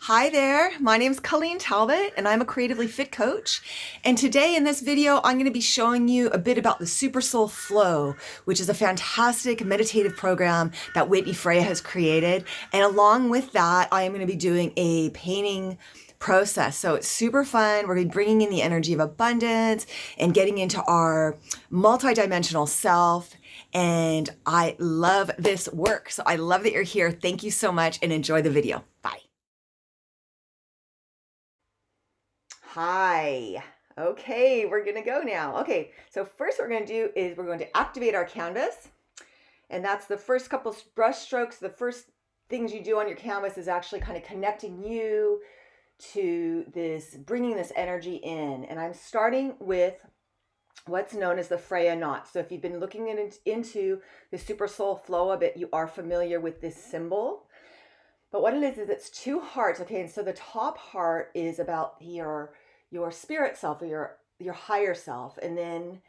Hi there, my name is Colleen Talbot and I'm a creatively fit coach. And today in this video, I'm going to be showing you a bit about the Super Soul Flow, which is a fantastic meditative program that Whitney Freya has created. And along with that, I am going to be doing a painting process. So it's super fun. We're going to be bringing in the energy of abundance and getting into our multidimensional self. And I love this work. So I love that you're here. Thank you so much and enjoy the video. Bye. Hi. Okay, we're gonna go now. Okay, so first what we're gonna do is we're going to activate our canvas. And that's the first couple brush strokes. The first things you do on your canvas is actually kind of connecting you to this, bringing this energy in. And I'm starting with what's known as the Freya knot. So if you've been looking into the Super Soul Flow a bit, you are familiar with this symbol. But what it is it's two hearts, okay? And so the top heart is about your spirit self, or your higher self, and then,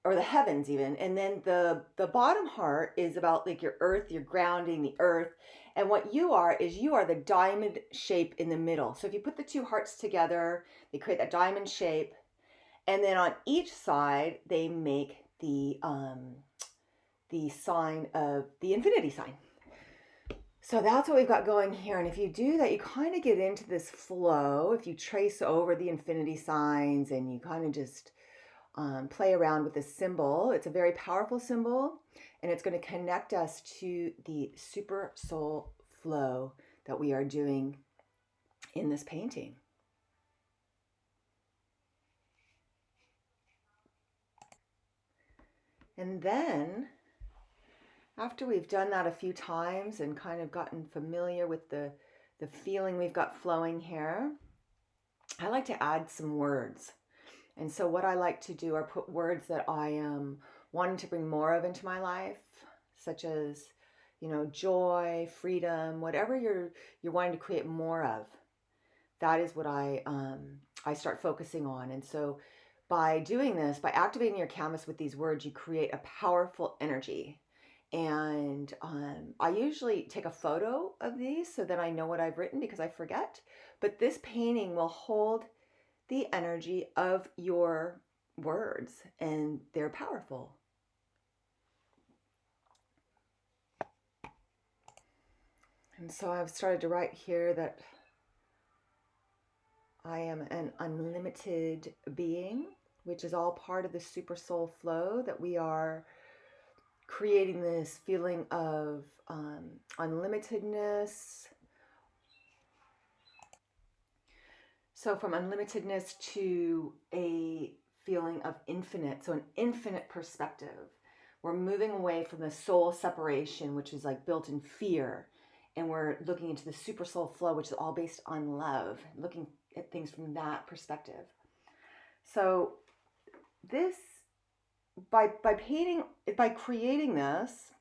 or the heavens even. And then the bottom heart is about like your earth, your grounding, the earth. And what you are is you are the diamond shape in the middle. So if you put the two hearts together, they create that diamond shape. And then on each side, they make the sign of the infinity sign. So that's what we've got going here. And if you do that, you kind of get into this flow. If you trace over the infinity signs and you kind of just play around with this symbol, it's a very powerful symbol. And it's going to connect us to the Super Soul Flow that we are doing in this painting. And then after we've done that a few times and kind of gotten familiar with the feeling we've got flowing here, I like to add some words. And so what I like to do are put words that I am wanting to bring more of into my life, such as, joy, freedom, whatever you're wanting to create more of. That is what I start focusing on. And so by doing this, by activating your canvas with these words, you create a powerful energy. And I usually take a photo of these so that I know what I've written, because I forget. But this painting will hold the energy of your words, and they're powerful. And so I've started to write here that I am an unlimited being, which is all part of the Super Soul Flow, that we are creating this feeling of unlimitedness. So from unlimitedness to a feeling of infinite, so an infinite perspective. We're moving away from the soul separation, which is like built in fear, and we're looking into the Super Soul Flow, which is all based on love, looking at things from that perspective. So this, by creating this,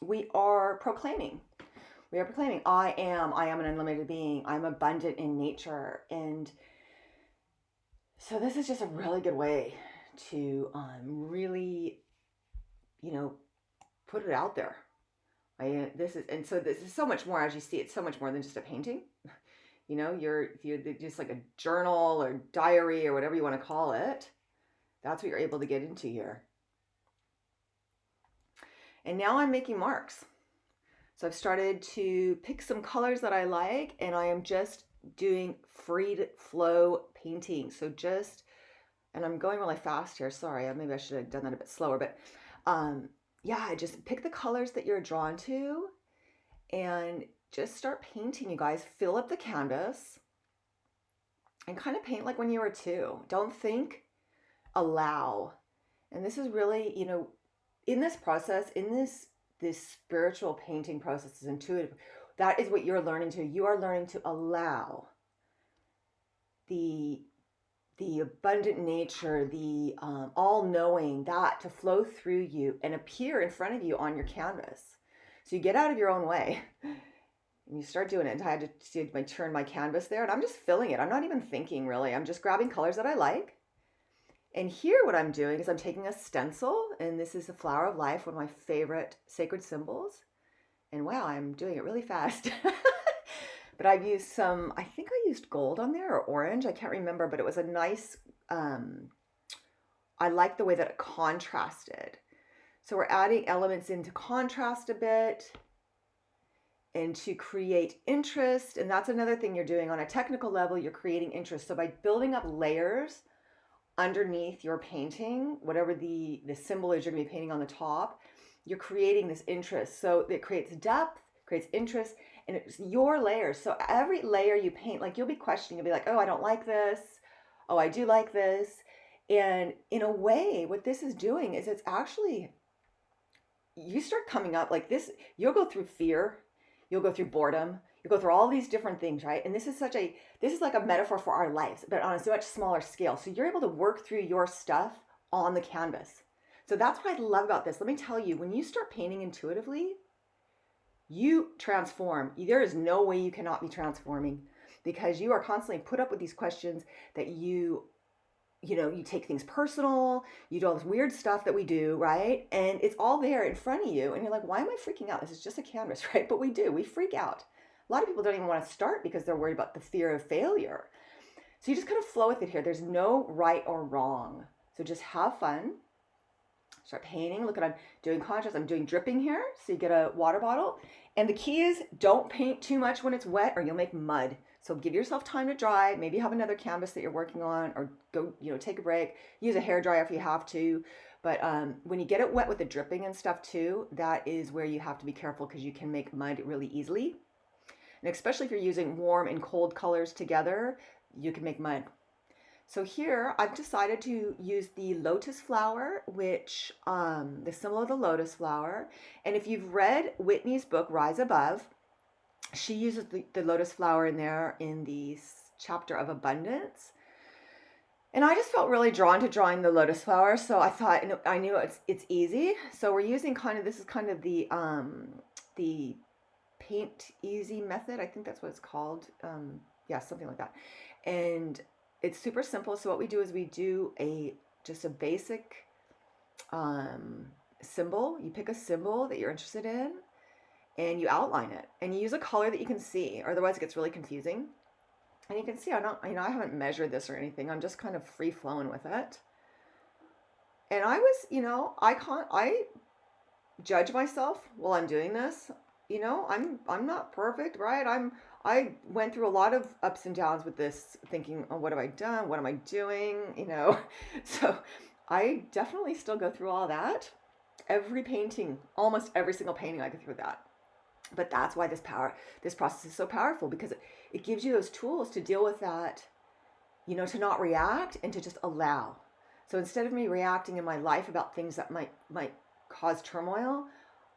we are proclaiming, I am an unlimited being. I'm abundant in nature. And so this is just a really good way to really, put it out there. This is so much more. As you see, it's so much more than just a painting. If you're just like a journal or diary or whatever you want to call it, that's what you're able to get into here. And now I'm making marks. So I've started to pick some colors that I like, and I am just doing free flow painting. So and I'm going really fast here. Sorry, maybe I should have done that a bit slower, but yeah, just pick the colors that you're drawn to and just start painting, you guys. Fill up the canvas and kind of paint like when you were 2. Don't think, allow. And this is really, in this process, in this spiritual painting process is intuitive. That is what you're learning to. You are learning to allow the abundant nature, the all-knowing, that to flow through you and appear in front of you on your canvas. So you get out of your own way and you start doing it. And I had to turn my canvas there, and I'm just filling it. I'm not even thinking, really. I'm just grabbing colors that I like. And here what I'm doing is I'm taking a stencil, and this is the flower of life, one of my favorite sacred symbols. And wow, I'm doing it really fast. but I've used some, I think I used gold on there or orange. I can't remember, but it was a nice, I like the way that it contrasted. So we're adding elements in to contrast a bit and to create interest. And that's another thing you're doing on a technical level, you're creating interest. So by building up layers underneath your painting, whatever the symbol is you're gonna be painting on the top, you're creating this interest. So it creates depth, creates interest, and it's your layers. So every layer you paint, like you'll be questioning, you'll be like, oh, I don't like this. Oh, I do like this. And in a way, what this is doing is it's actually, you start coming up like this, you'll go through fear, you'll go through boredom, you go through all these different things, right? And this is like a metaphor for our lives, but on a much smaller scale. So you're able to work through your stuff on the canvas. So that's what I love about this. Let me tell you, when you start painting intuitively, you transform. There is no way you cannot be transforming, because you are constantly put up with these questions that you take things personal, you do all this weird stuff that we do, right? And it's all there in front of you. And you're like, why am I freaking out? This is just a canvas, right? But we freak out. A lot of people don't even want to start because they're worried about the fear of failure. So you just kind of flow with it here. There's no right or wrong. So just have fun. Start painting. Look at, I'm doing contrast. I'm doing dripping here. So you get a water bottle. And the key is don't paint too much when it's wet or you'll make mud. So give yourself time to dry. Maybe have another canvas that you're working on, or go, take a break. Use a hairdryer if you have to. But when you get it wet with the dripping and stuff too, that is where you have to be careful, because you can make mud really easily. And especially if you're using warm and cold colors together, you can make mud. So here I've decided to use the lotus flower, which the symbol of the lotus flower. And if you've read Whitney's book, Rise Above, she uses the lotus flower in there in the chapter of abundance. And I just felt really drawn to drawing the lotus flower. So I thought, I knew it's easy. So we're using this is kind of the paint easy method. I think that's what it's called. Yeah, something like that. And it's super simple. So what we do is we do just a basic symbol. You pick a symbol that you're interested in and you outline it, and you use a color that you can see, or otherwise it gets really confusing. And you can see I haven't measured this or anything. I'm just kind of free flowing with it. And I was, I judge myself while I'm doing this. I'm not perfect, right? I went through a lot of ups and downs with this, thinking, oh, what have I done? What am I doing? So I definitely still go through all that. Every painting, almost every single painting, I go through that. But that's why this process is so powerful, because it gives you those tools to deal with that, to not react and to just allow. So instead of me reacting in my life about things that might cause turmoil,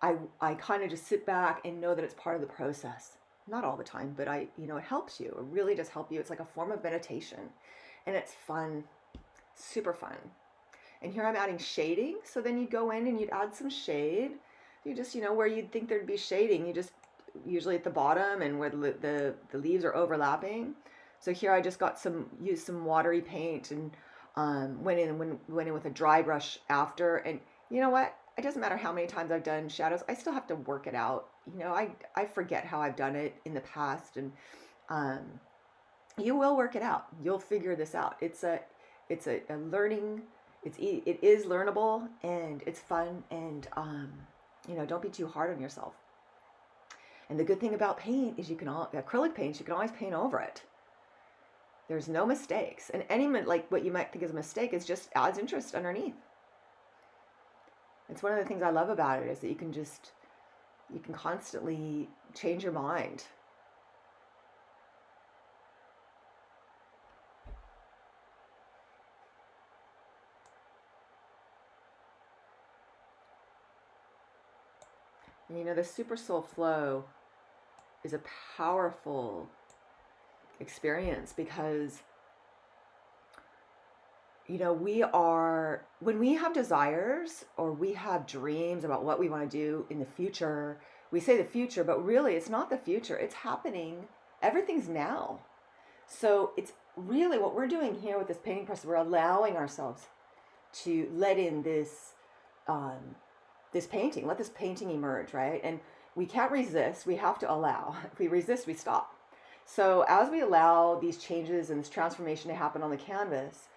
I kind of just sit back and know that it's part of the process. Not all the time, but it helps you. It really does help you. It's like a form of meditation, and it's fun, super fun. And here I'm adding shading. So then you'd go in and you'd add some shade. You just, where you'd think there'd be shading, you just, usually at the bottom and where the leaves are overlapping. So here I just used some watery paint and went in with a dry brush after. And you know what? It doesn't matter how many times I've done shadows. I still have to work it out. I forget how I've done it in the past, and you will work it out. You'll figure this out. It's a learning. It is learnable, and it's fun, and don't be too hard on yourself. And the good thing about paint is acrylic paints, you can always paint over it. There's no mistakes, and like what you might think is a mistake is just adds interest underneath. It's one of the things I love about it, is that you can constantly change your mind. And the Super Soul Flow is a powerful experience, because when we have desires or we have dreams about what we want to do in the future, we say the future, but really it's not the future. It's happening. Everything's now. So it's really what we're doing here with this painting process. We're allowing ourselves to let in this painting, let this painting emerge, right? And we can't resist. We have to allow. If we resist, we stop. So as we allow these changes and this transformation to happen on the canvas,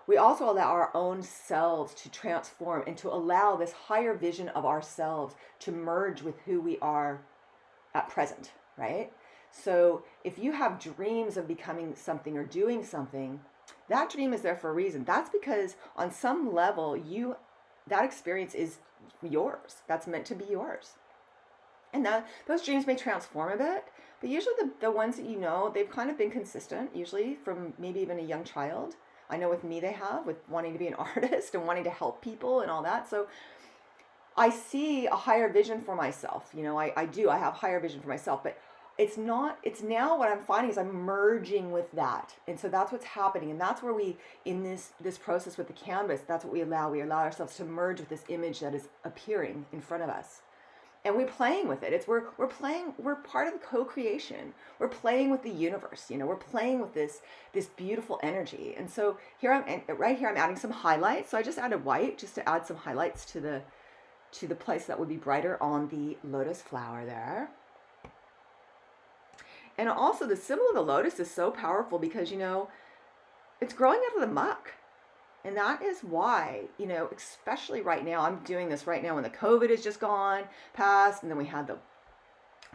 we also allow our own selves to transform and to allow this higher vision of ourselves to merge with who we are at present, right? So if you have dreams of becoming something or doing something, that dream is there for a reason. That's because on some level, that experience is yours. That's meant to be yours. And those dreams may transform a bit, but usually the ones that they've kind of been consistent, usually from maybe even a young child. I know with me they have, with wanting to be an artist and wanting to help people and all that. So I see a higher vision for myself. I have higher vision for myself, but it's now what I'm finding is I'm merging with that. And so that's what's happening. And that's where in this process with the canvas, that's what we allow. We allow ourselves to merge with this image that is appearing in front of us. And we're playing with it. We're part of the co-creation. We're playing with the universe. We're playing with this beautiful energy. And so right here I'm adding some highlights. So I just added white just to add some highlights to the place that would be brighter on the lotus flower there. And also the symbol of the lotus is so powerful because, it's growing out of the muck. And that is why, especially right now, I'm doing this right now when the COVID is just past, and then we had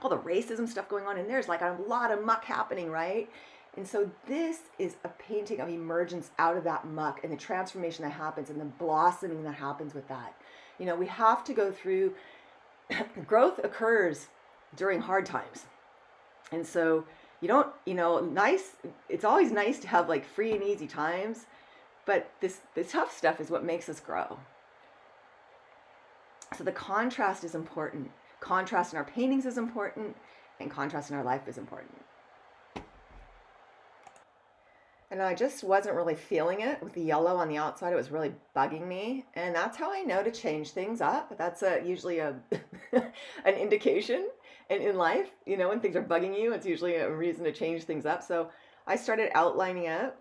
all the racism stuff going on, and there's like a lot of muck happening, right? And so this is a painting of emergence out of that muck and the transformation that happens and the blossoming that happens with that. We have to go through, growth occurs during hard times. And so it's always nice to have like free and easy times, but this tough stuff is what makes us grow. So the contrast is important. Contrast in our paintings is important, and contrast in our life is important. And I just wasn't really feeling it with the yellow on the outside. It was really bugging me. And that's how I know to change things up. That's usually an indication. And in life, when things are bugging you, it's usually a reason to change things up. So I started outlining it.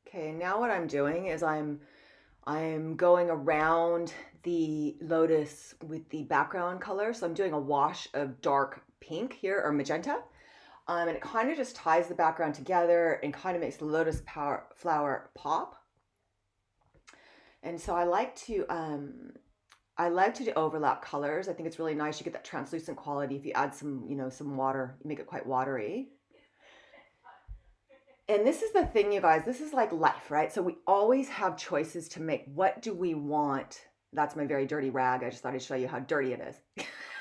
Okay, now what I'm doing is I'm going around the lotus with the background color. So I'm doing a wash of dark pink here, or magenta. And it kind of just ties the background together and kind of makes the lotus flower pop. And so I like to do overlap colors. I think it's really nice. You get that translucent quality if you add some water, you make it quite watery. And this is the thing, you guys, this is like life, right? So we always have choices to make. What do we want? That's my very dirty rag. I just thought I'd show you how dirty it is.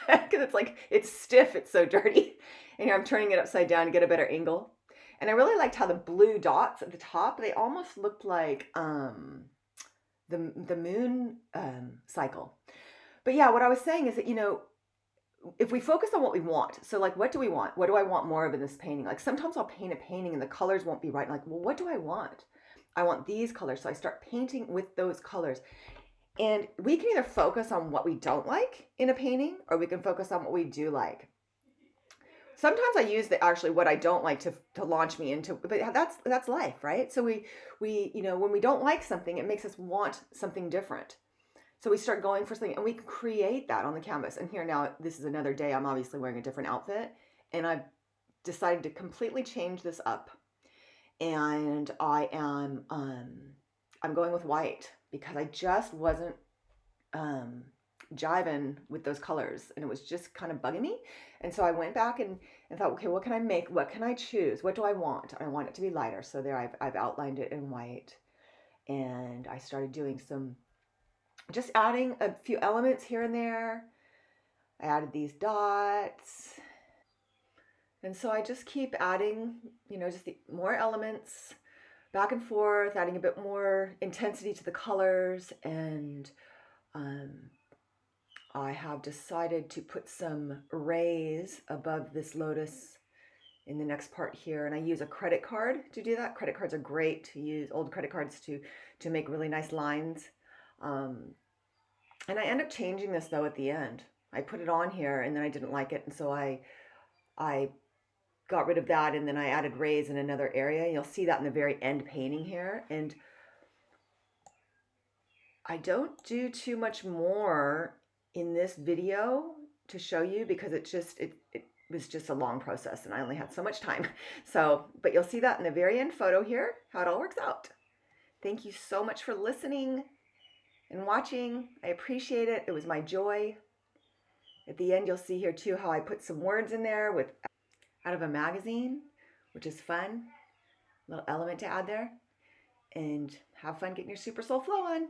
Because it's stiff, it's so dirty. And here I'm turning it upside down to get a better angle. And I really liked how the blue dots at the top, they almost looked like the moon cycle. But yeah, what I was saying is that, if we focus on what we want, so like, what do we want? What do I want more of in this painting? Like sometimes I'll paint a painting and the colors won't be right. Like, well, what do I want? I want these colors. So I start painting with those colors. And we can either focus on what we don't like in a painting, or we can focus on what we do like. Sometimes I use actually what I don't like to launch me into, but that's life, right? So we when we don't like something, it makes us want something different. So we start going for something, and we can create that on the canvas. And here now, this is another day. I'm obviously wearing a different outfit, and I've decided to completely change this up. And I am I'm going with white because I just wasn't jiving with those colors, and it was just kind of bugging me. And so I went back and thought, okay, what can I make? What can I choose? What do I want? I want it to be lighter. So there I've outlined it in white, and I started doing just adding a few elements here and there. I added these dots. And so I just keep adding, just more elements back and forth, adding a bit more intensity to the colors. And I have decided to put some rays above this lotus in the next part here. And I use a credit card to do that. Credit cards are great to use, old credit cards to make really nice lines. And I end up changing this though at the end. I put it on here and then I didn't like it. And so I got rid of that, and then I added rays in another area. You'll see that in the very end painting here. And I don't do too much more in this video to show you because was just a long process and I only had so much time. So, but you'll see that in the very end photo here, how it all works out. Thank you so much for listening and watching. I appreciate it. It was my joy. At the end, you'll see here too how I put some words in there with out of a magazine, which is fun. A little element to add there. And have fun getting your Super Soul Flow on.